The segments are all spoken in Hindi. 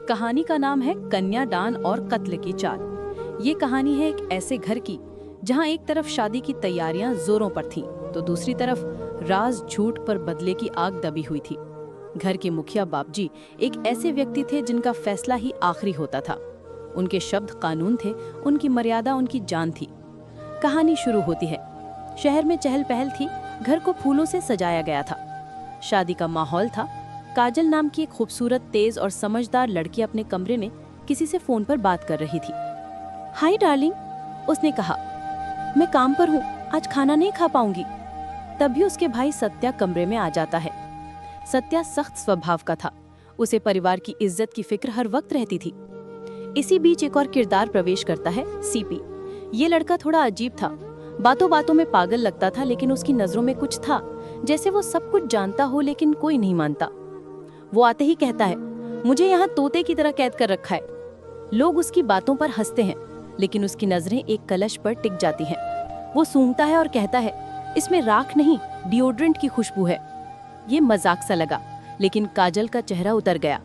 कहानी का नाम है कन्यादान और कत्ल की चाल। ये कहानी है एक ऐसे घर की जहां एक तरफ शादी की तैयारियां जोरों पर थीं, तो दूसरी तरफ राज झूठ पर बदले की आग दबी हुई थी। घर के मुखिया बापजी एक ऐसे व्यक्ति थे जिनका फैसला ही आखिरी होता था। उनके शब्द कानून थे, उनकी मर्यादा उनकी जान थी। कहानी शुरू होती है। शहर में चहल पहल थी, घर को फूलों से सजाया गया था। शादी का माहौल था। काजल नाम की एक खूबसूरत, तेज और समझदार लड़की अपने कमरे में किसी से फोन पर बात कर रही थी। हाय डार्लिंग, उसने कहा, मैं काम पर हूँ, आज खाना नहीं खा पाऊंगी। तभी उसके भाई सत्या कमरे में आ जाता है। सत्या सख्त स्वभाव का था। उसे परिवार की इज्जत की फिक्र हर वक्त रहती थी। इसी बीच एक और किरदार प्रवेश करता है, सीपी। ये लड़का थोड़ा अजीब था। बातों बातों में पागल लगता था, लेकिन उसकी नजरों में कुछ था, जैसे वो सब कुछ जानता हो लेकिन कोई नहीं मानता। वो आते ही कहता है, मुझे यहाँ तोते की तरह कैद कर रखा है। लोग उसकी बातों पर हंसते हैं, लेकिन उसकी नजरें एक कलश पर टिक जाती हैं। वो सूंघता है और कहता है, इसमें राख नहीं, डिओड्रेंट की खुशबू है। ये मजाक सा लगा, लेकिन काजल का चेहरा उतर गया।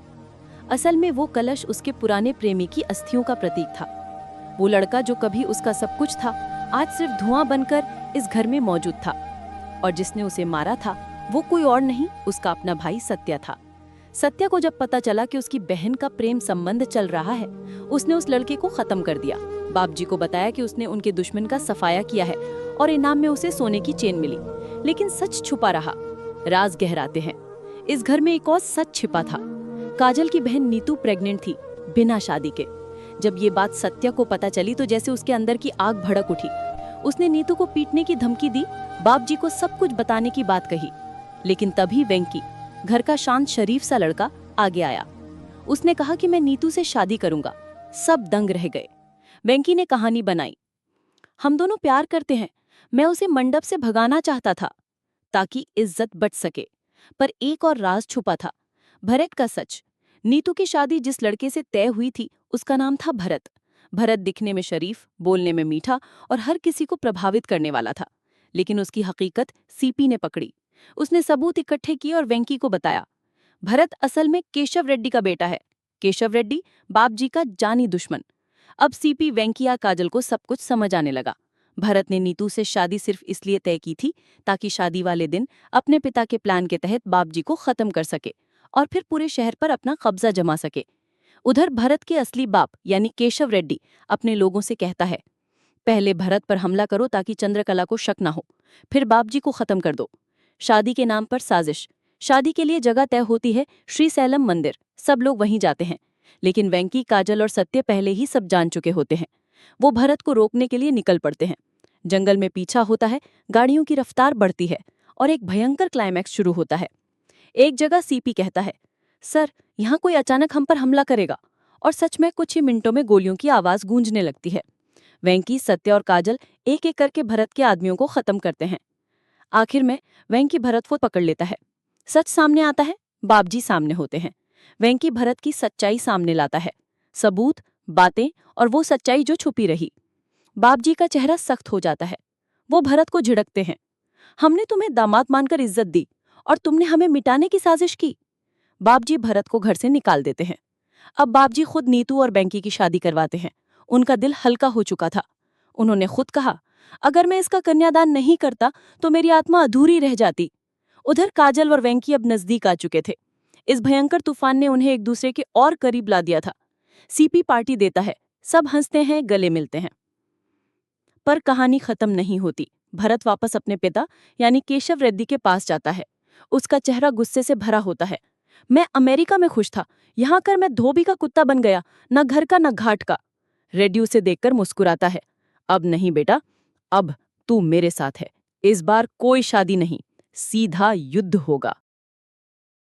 असल में वो कलश उसके पुराने प्रेमी की अस्थियों का प्रतीक था। वो लड़का जो कभी उसका सब कुछ था, आज सिर्फ धुआं बनकर इस घर में मौजूद था। और जिसने उसे मारा था वो कोई और नहीं, उसका अपना भाई सत्या था। सत्या को जब पता चला कि उसकी बहन का प्रेम संबंध चल रहा है, उसने उस लड़के को खत्म कर दिया। बापजी को बताया कि उसने उनके दुश्मन का सफाया किया है और इनाम में उसे सोने की चेन मिली। लेकिन सच छुपा रहा। राज गहराते हैं। इस घर में एक और सच छिपा था। काजल की बहन नीतू प्रेग्नेंट थी, बिना शादी के। जब ये बात सत्या को पता चली तो जैसे उसके अंदर की आग भड़क उठी। उसने नीतू को पीटने की धमकी दी, बापजी को सब कुछ बताने की बात कही। लेकिन तभी वेंकी, घर का शांत शरीफ सा लड़का, आगे आया। उसने कहा कि मैं नीतू से शादी करूंगा। सब दंग रह गए। वेंकी ने कहानी बनाई, हम दोनों प्यार करते हैं। मैं उसे मंडप से भगाना चाहता था ताकि इज्जत बच सके। पर एक और राज छुपा था, भरत का सच। नीतू की शादी जिस लड़के से तय हुई थी, उसका नाम था भरत। भरत दिखने में शरीफ, बोलने में मीठा और हर किसी को प्रभावित करने वाला था। लेकिन उसकी हकीकत सीपी ने पकड़ी। उसने सबूत इकट्ठे किए और वेंकी को बताया, भरत असल में केशव रेड्डी का बेटा है। केशव रेड्डी बापजी का जानी दुश्मन। अब सीपी, वेंकी या काजल को सब कुछ समझ आने लगा। भरत ने नीतू से शादी सिर्फ इसलिए तय की थी ताकि शादी वाले दिन अपने पिता के प्लान के तहत बापजी को खत्म कर सके और फिर पूरे शहर पर अपना कब्जा जमा सके। उधर भरत के असली बाप यानी केशव रेड्डी अपने लोगों से कहता है, पहले भरत पर हमला करो ताकि चंद्रकला को शक ना हो, फिर बापजी को खत्म कर दो। शादी के नाम पर साजिश। शादी के लिए जगह तय होती है, श्री सैलम मंदिर। सब लोग वहीं जाते हैं, लेकिन वेंकी, काजल और सत्य पहले ही सब जान चुके होते हैं। वो भरत को रोकने के लिए निकल पड़ते हैं। जंगल में पीछा होता है, गाड़ियों की रफ्तार बढ़ती है और एक भयंकर क्लाइमैक्स शुरू होता है। एक जगह सीपी कहता है, सर, यहाँ कोई अचानक हम पर हमला करेगा। और सच में कुछ ही मिनटों में गोलियों की आवाज गूंजने लगती है। वेंकी, सत्य और काजल एक एक करके भरत के आदमियों को खत्म करते हैं। आखिर में वेंकी भरत को पकड़ लेता है। सच सामने आता है, बापजी सामने होते हैं। वेंकी भरत की सच्चाई सामने लाता है, सबूत, बातें और वो सच्चाई जो छुपी रही। बापजी का चेहरा सख्त हो जाता है। वो भरत को झिड़कते हैं, हमने तुम्हें दामाद मानकर इज्जत दी और तुमने हमें मिटाने की साजिश की। बापजी भरत को घर से निकाल देते हैं। अब बापजी खुद नीतू और वेंकी की शादी करवाते हैं। उनका दिल हल्का हो चुका था। उन्होंने खुद कहा, अगर मैं इसका कन्यादान नहीं करता तो मेरी आत्मा अधूरी रह जाती। उधर काजल और वेंकी अब नजदीक आ चुके थे। इस भयंकर तूफान ने उन्हें एक दूसरे के और करीब ला दिया था। सीपी पार्टी देता है, सब हंसते हैं, गले मिलते हैं। पर कहानी खत्म नहीं होती। भरत वापस अपने पिता यानी केशव रेड्डी के पास जाता है। उसका चेहरा गुस्से से भरा होता है। मैं अमेरिका में खुश था, यहाँ कर मैं धोबी का कुत्ता बन गया, न घर का न घाट का। रेड्डी उसे देखकर मुस्कुराता है, अब नहीं बेटा, अब तू मेरे साथ है। इस बार कोई शादी नहीं, सीधा युद्ध होगा।